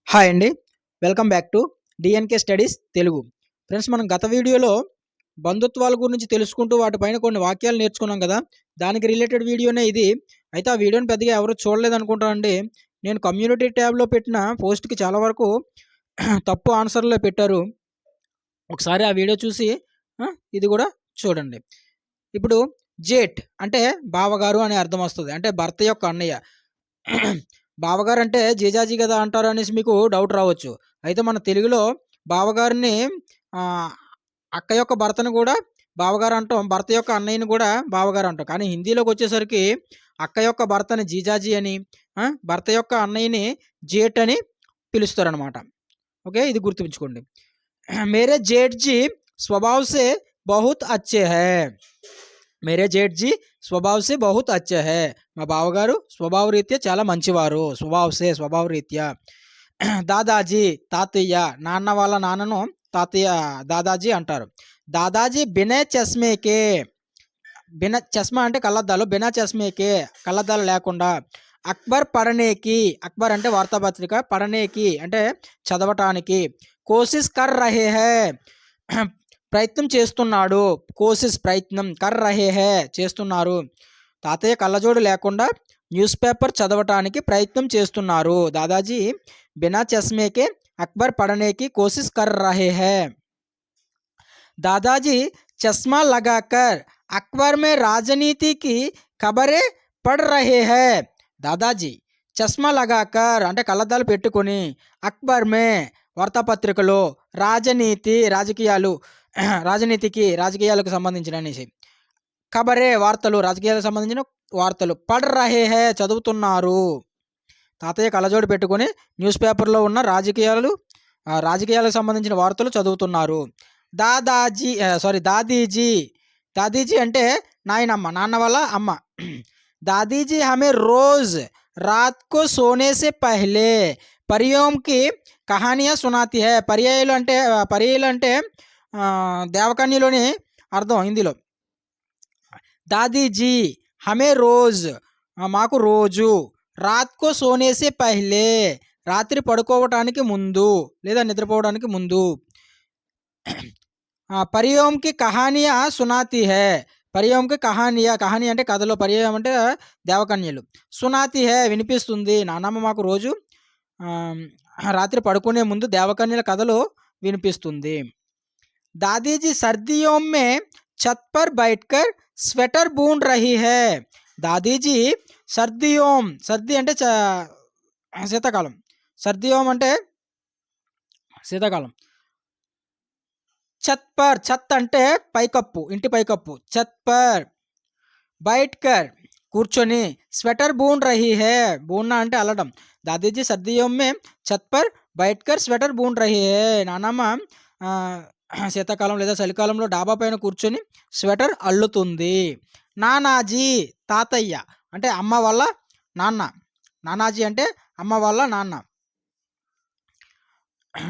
Hi అండి. Welcome back to DNK studies Telugu. Friends, మనం గత వీడియోలో బంధుత్వాల గురించి తెలుసుకుంటూ వాటిపైన కొన్ని వాక్యాలు నేర్చుకున్నాం గదా! దానికి రిలేటెడ్ వీడియోనే ఇది. అయితే ఆ వీడియోని పెద్దగా ఎవరు చూడలేదనుకుంటానండి. నేను కమ్యూనిటీ ట్యాబ్‌లో పెట్టిన పోస్ట్‌కి చాలా వరకు తప్పు ఆన్సర్‌లే పెట్టారు. ఒకసారి ఆ వీడియో చూసి ఇది గూడా చూడండి. ఇప్పుడు జేట్ అంటే బావగారు అనే అర్థం వస్తది. అంటే భర్త యొక్క అన్నయ్య. బావగారంటే జీజాజీ గదా అంటారు అనేసి మీకు డౌట్ రావచ్చు. అయితే మన తెలుగులో బావగారిని ఆహ్, అక్క యొక్క భర్తను గూడా బావగారు అంటాం. భర్త యొక్క అన్నయ్యని గూడా బావగారు అంటాం. కానీ హిందీలోకొచ్చేసరికి అక్క యొక్క భర్తని జీజాజీ అని, భర్త యొక్క అన్నయ్యని జేట్ అని పిలుస్తారనమాట. ఓకే. ఇది గుర్తుంచుకోండి. మేరే జేట్‌జీ స్వభావ్ సే బహుత్ అచ్చే హై. మేరే జేట్‌జీ స్వభావ్ సే బహుత్ అచ్చే హై. మా బావగారు స్వభావ రీత్యా చాలా మంచివారు. స్వభావ రీత్యా. దాదాజీ తాతయ్య, నాన్న వాళ్ళ నాన్నను తాతయ్య దాదాజీ అంటారు. దాదాజీ బినా చస్మేకే, బినా చస్మా అంటే కళ్ళద్దాలు, బినా చస్మేకే కళ్ళద్దాలు లేకుండా, అక్బర్ పడనేకి, అక్బర్ అంటే వార్తాపత్రిక, పడనేకి అంటే చదవటానికి, కోసిస్ కర్ రహే హై ప్రయత్నం చేస్తున్నాడు, కోసిస్ ప్రయత్నం, కర్ రహే హై చేస్తున్నారు. తాతయ్య కళ్ళజోడు లేకుండా న్యూస్ పేపర్ చదవటానికి ప్రయత్నం చేస్తున్నారు. దాదాజీ బినా చస్మేకే అక్బర్ పడనేకి కోసిస్ కర్ రహే హై. दादाजी चश्मा लगाकर अखबार में राजनीति की खबरें पढ़ रहे हैं. దాదాజీ చస్మా లగాకర్ అంటే కళ్ళద్దాలు పెట్టుకొని అక్బర్ మే వార్తాపత్రికలో రాజకీయాలకు సంబంధించిన అనేసి ఖబరే వార్తలు, రాజకీయాలకు సంబంధించిన వార్తలు, పఢ్ రహే హై చదువుతున్నారు. తాతయ్య కళ్ళజోడు పెట్టుకొని న్యూస్ పేపర్లో ఉన్న రాజకీయాలకు సంబంధించిన వార్తలు చదువుతున్నారు. దాదీజీ, దాదీజీ అంటే నాయనమ్మ, నాన్న వాళ్ళ అమ్మ. దాదీజీ హమే రోజ్ రాత్ కో సోనే సే పహలే పరియోం కి కహానియా సునాతి హై. పర్యాయాలు అంటే దేవకన్యలోని అర్థం హిందీలో. దాదీజీ హమే రోజ్ మాకు రోజు, రాత్ కో సోనే సే పహలే రాత్రి పడుకోవటానికి ముందు లేదా నిద్రపోవడానికి ముందు, పరియోంకి కహానియా సునాతి హై. పరియోంకి కహాని అంటే కథలో, పర్యాయం అంటే దేవకన్యలు, సునాతి హై వినిపిస్తుంది. నాన్నమ్మ మాకు రోజు రాత్రి పడుకునే ముందు దేవకన్యల కథలు వినిపిస్తుంది. దాదీజీ సర్దియోం మే ఛత్ పర్ బైఠకర్ స్వెటర్ బూండ్ రహీ హై. దాదీజీ సర్దియోం, సర్ది అంటే శీతాకాలం, సర్దియోం అంటే శీతాకాలం. ఛత్ అంటే పైకప్పు, ఇంటి పైకప్పు. ఛత్ పర్ బైఠకర్ కూర్చొని, స్వెటర్ బూండ్ రహీ హై బూన్నా అంటే అల్లడం. దాదీజీ సర్దియోం మే ఛత్ పర్ బైఠకర్ స్వెటర్ బూండ్ రహీ హై. నానమ్మ శీతాకాలం లేదా చలికాలంలో డాబా పైన కూర్చొని స్వెటర్ అల్లుతుంది. నానాజీ తాతయ్య అంటే అమ్మ వాళ్ళ నాన్న. నానాజీ అంటే అమ్మ వాళ్ళ నాన్న.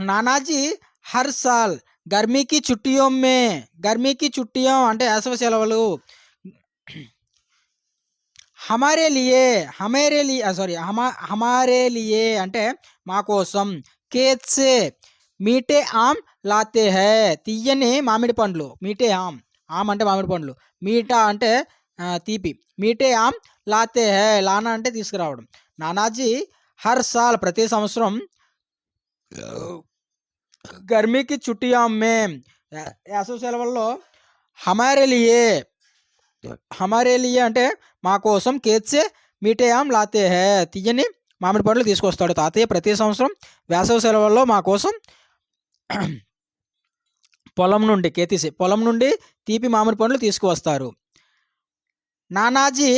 నానాజీ హర్ సాల్ గర్మీకి చుట్టియోం మే, గర్మీకి చుట్టియోం అంటే వేసవి సెలవులు, హమారే లియే అంటే మా కోసం, కేత్ సే మీఠే ఆమ్ లాతే హై తీయని మామిడి పండ్లు, మీఠే ఆమ్ అంటే మామిడి పండ్లు, మీఠా అంటే తీపి, మీఠే ఆమ్ లాతే హై లానా అంటే తీసుకురావడం. నానాజీ హర్ సాల్ ప్రతి సంవత్సరం, గర్మీకి చుట్టియాం మే వేసవి సెలవుల్లో, హమారే లియే అంటే మా కోసం, కేత్సే మీఠే ఆమ్ లాతే హై తీయని మామిడి పండ్లు తీసుకొస్తాడు. తాతయ్య ప్రతి సంవత్సరం వేసవి సెలవుల్లో మా కోసం పొలం నుండి తీపి మామిడి పండ్లు తీసుకువస్తారు. నానాజీ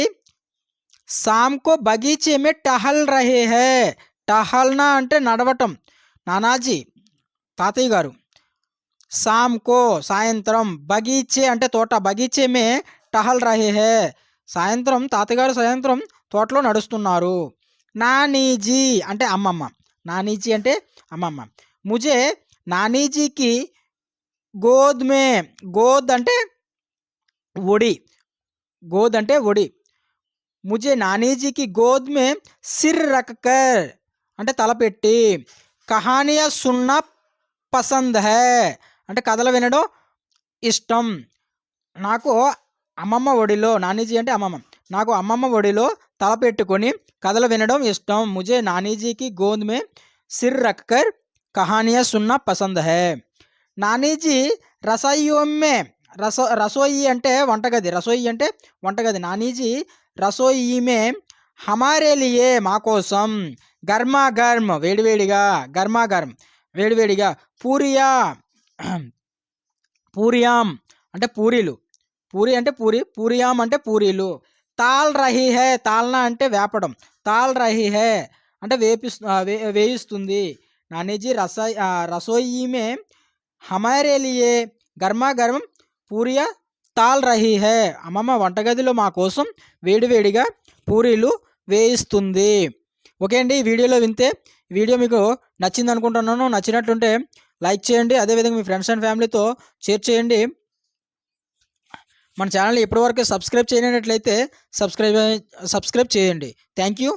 సామ్కో బగీచే మే టహల్ రహే హై. టహల్నా అంటే నడవటం. నానాజీ తాతయ్య గారు సామ్కో సాయంత్రం, బగీచే అంటే తోట, బగీచే మే టహల్ రహే హై సాయంత్రం తోటలో నడుస్తున్నారు. నానీజీ అంటే అమ్మమ్మ, నానీజీ అంటే అమ్మమ్మ. ముజే నానీజీకి గోద్ అంటే ఒడి. ముజే నానీజీకి గోద్ మే సిర్ రఖకర్ అంటే తలపెట్టి, కహానియా సున్నా పసంద్ హై అంటే కథలు వినడం ఇష్టం. నాకు అమ్మమ్మ ఒడిలో, నానీజీ అంటే అమ్మమ్మ, నాకు అమ్మమ్మ ఒడిలో తల పెట్టుకొని కథలు వినడం ఇష్టం. ముజే నానీజీకి గోద్ మే సిర్ రఖ్కర్ కహానియా సున్నా పసంద్ హై. నానీజీ రసోయియో మే, రసోయి అంటే వంటగది, రసోయి అంటే వంటగది. నానీజీ రసోయి మే హమారే లియే మా కోసం గర్మా గర్మ్ వేడివేడిగా, గర్మా గర్మ్ వేడివేడిగా, పూరియా పూరియాం అంటే పూరీలు, పూరి అంటే పూరి, పూరియాం అంటే పూరీలు, తాల్ రహీ హై తాల్నా అంటే వేపడం, తాల్ రహీ హై అంటే వేయిస్తుంది. నానీజీ రసోయి మే హమారే లియే గర్మా గర్మ్ పూరియా తాల్ రహీ హై. అమ్మమ్మ వంటగదిలో మా కోసం వేడివేడిగా పూరీలు వేయిస్తుంది. ఓకే అండి, ఈ వీడియోలో వింటే వీడియో మీకు నచ్చింది అనుకుంటున్నాను. నచ్చినట్లుంటే లైక్ చేయండి, అదేవిధంగా మీ ఫ్రెండ్స్ అండ్ ఫ్యామిలీతో షేర్ చేయండి. మన ఛానల్ని ఇప్పటివరకు సబ్స్క్రైబ్ చేయనట్లయితే సబ్స్క్రైబ్ చేయండి. Thank you.